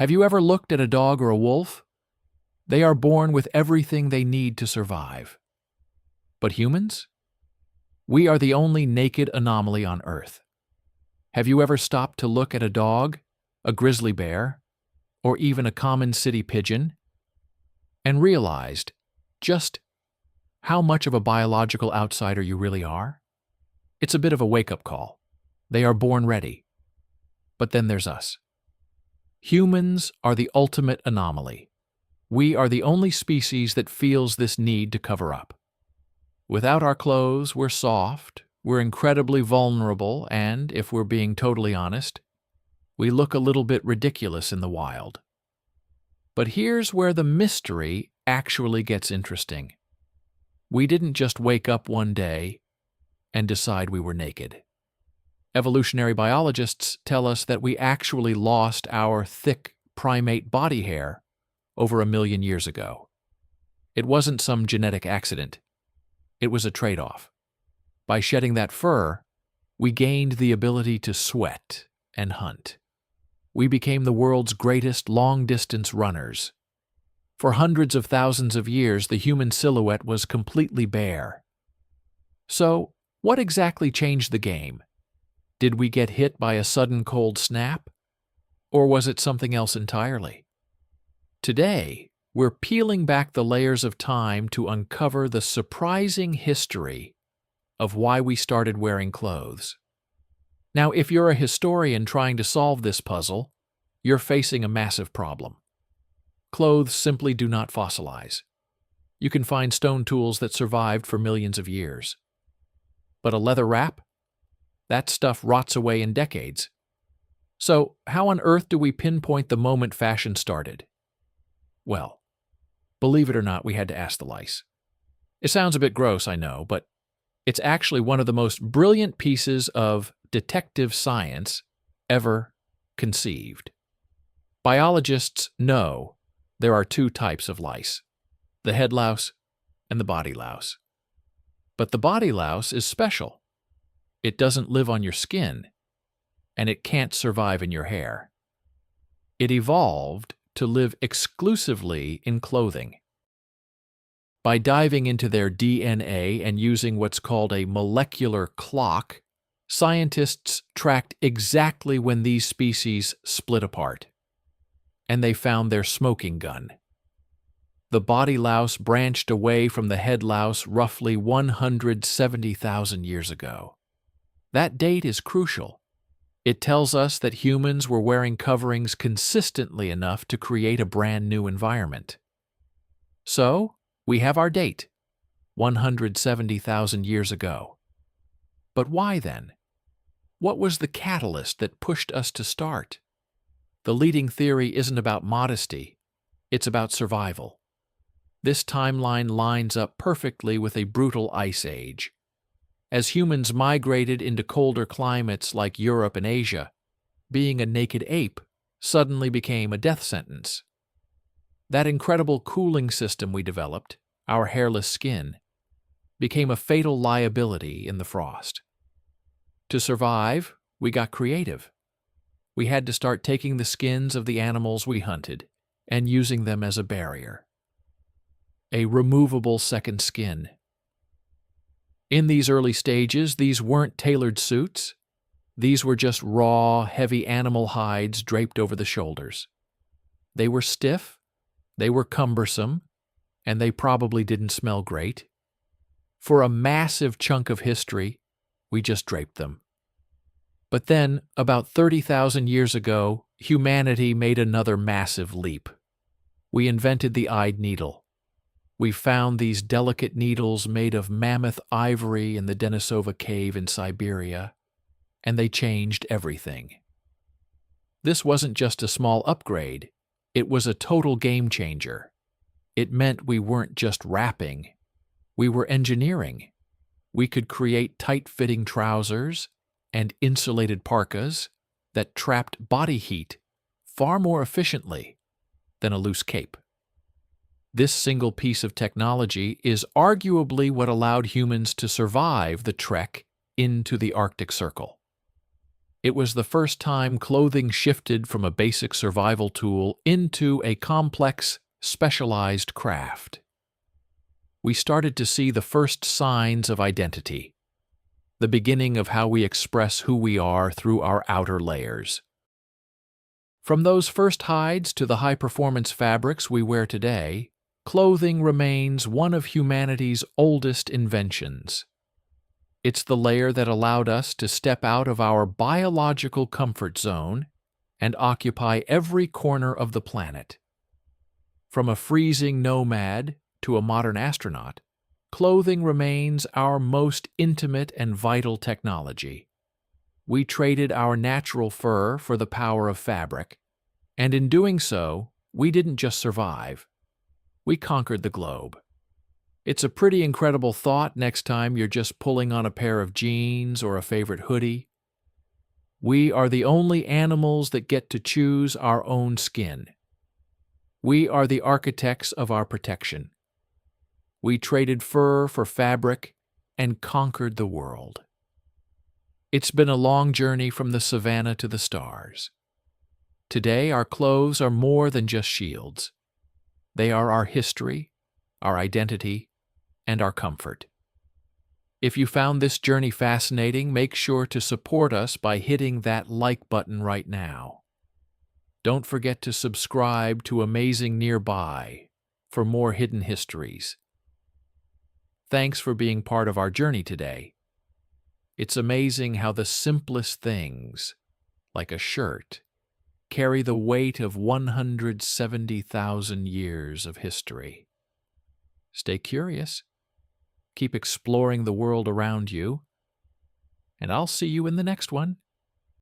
Have you ever looked at a dog or a wolf? They are born with everything they need to survive. But humans? We are the only naked anomaly on Earth. Have you ever stopped to look at a dog, a grizzly bear, or even a common city pigeon, and realized just how much of a biological outsider you really are? It's a bit of a wake-up call. They are born ready. But then there's us. Humans are the ultimate anomaly. We are the only species that feels this need to cover up. Without our clothes, we're soft, we're incredibly vulnerable, and, if we're being totally honest, we look a little bit ridiculous in the wild. But here's where the mystery actually gets interesting. We didn't just wake up one day and decide we were naked. Evolutionary biologists tell us that we actually lost our thick primate body hair over 1 million years ago. It wasn't some genetic accident. It was a trade-off. By shedding that fur, we gained the ability to sweat and hunt. We became the world's greatest long-distance runners. For hundreds of thousands of years, the human silhouette was completely bare. So, what exactly changed the game? Did we get hit by a sudden cold snap? Or was it something else entirely? Today, we're peeling back the layers of time to uncover the surprising history of why we started wearing clothes. Now, if you're a historian trying to solve this puzzle, you're facing a massive problem. Clothes simply do not fossilize. You can find stone tools that survived for millions of years. But a leather wrap? That stuff rots away in decades. So, how on earth do we pinpoint the moment fashion started? Well, believe it or not, we had to ask the lice. It sounds a bit gross, I know, but it's actually one of the most brilliant pieces of detective science ever conceived. Biologists know there are 2 types of lice, the head louse and the body louse. But the body louse is special. It doesn't live on your skin, and it can't survive in your hair. It evolved to live exclusively in clothing. By diving into their DNA and using what's called a molecular clock, scientists tracked exactly when these species split apart. And they found their smoking gun. The body louse branched away from the head louse roughly 170,000 years ago. That date is crucial. It tells us that humans were wearing coverings consistently enough to create a brand new environment. So, we have our date, 170,000 years ago. But why then? What was the catalyst that pushed us to start? The leading theory isn't about modesty, it's about survival. This timeline lines up perfectly with a brutal ice age. As humans migrated into colder climates like Europe and Asia, being a naked ape suddenly became a death sentence. That incredible cooling system we developed, our hairless skin, became a fatal liability in the frost. To survive, we got creative. We had to start taking the skins of the animals we hunted and using them as a barrier. A removable second skin. In these early stages, these weren't tailored suits. These were just raw, heavy animal hides draped over the shoulders. They were stiff, they were cumbersome, and they probably didn't smell great. For a massive chunk of history, we just draped them. But then, about 30,000 years ago, humanity made another massive leap. We invented the eyed needle. We found these delicate needles made of mammoth ivory in the Denisova cave in Siberia, and they changed everything. This wasn't just a small upgrade, it was a total game changer. It meant we weren't just wrapping, we were engineering. We could create tight-fitting trousers and insulated parkas that trapped body heat far more efficiently than a loose cape. This single piece of technology is arguably what allowed humans to survive the trek into the Arctic Circle. It was the first time clothing shifted from a basic survival tool into a complex, specialized craft. We started to see the first signs of identity, the beginning of how we express who we are through our outer layers. From those first hides to the high-performance fabrics we wear today, clothing remains one of humanity's oldest inventions. It's the layer that allowed us to step out of our biological comfort zone and occupy every corner of the planet. From a freezing nomad to a modern astronaut, clothing remains our most intimate and vital technology. We traded our natural fur for the power of fabric, and in doing so, we didn't just survive. We conquered the globe. It's a pretty incredible thought next time you're just pulling on a pair of jeans or a favorite hoodie. We are the only animals that get to choose our own skin. We are the architects of our protection. We traded fur for fabric and conquered the world. It's been a long journey from the savannah to the stars. Today, our clothes are more than just shields. They are our history, our identity, and our comfort. If you found this journey fascinating, make sure to support us by hitting that like button right now. Don't forget to subscribe to Amazing Nearby for more hidden histories. Thanks for being part of our journey today. It's amazing how the simplest things, like a shirt, carry the weight of 170,000 years of history. Stay curious, keep exploring the world around you, and I'll see you in the next one.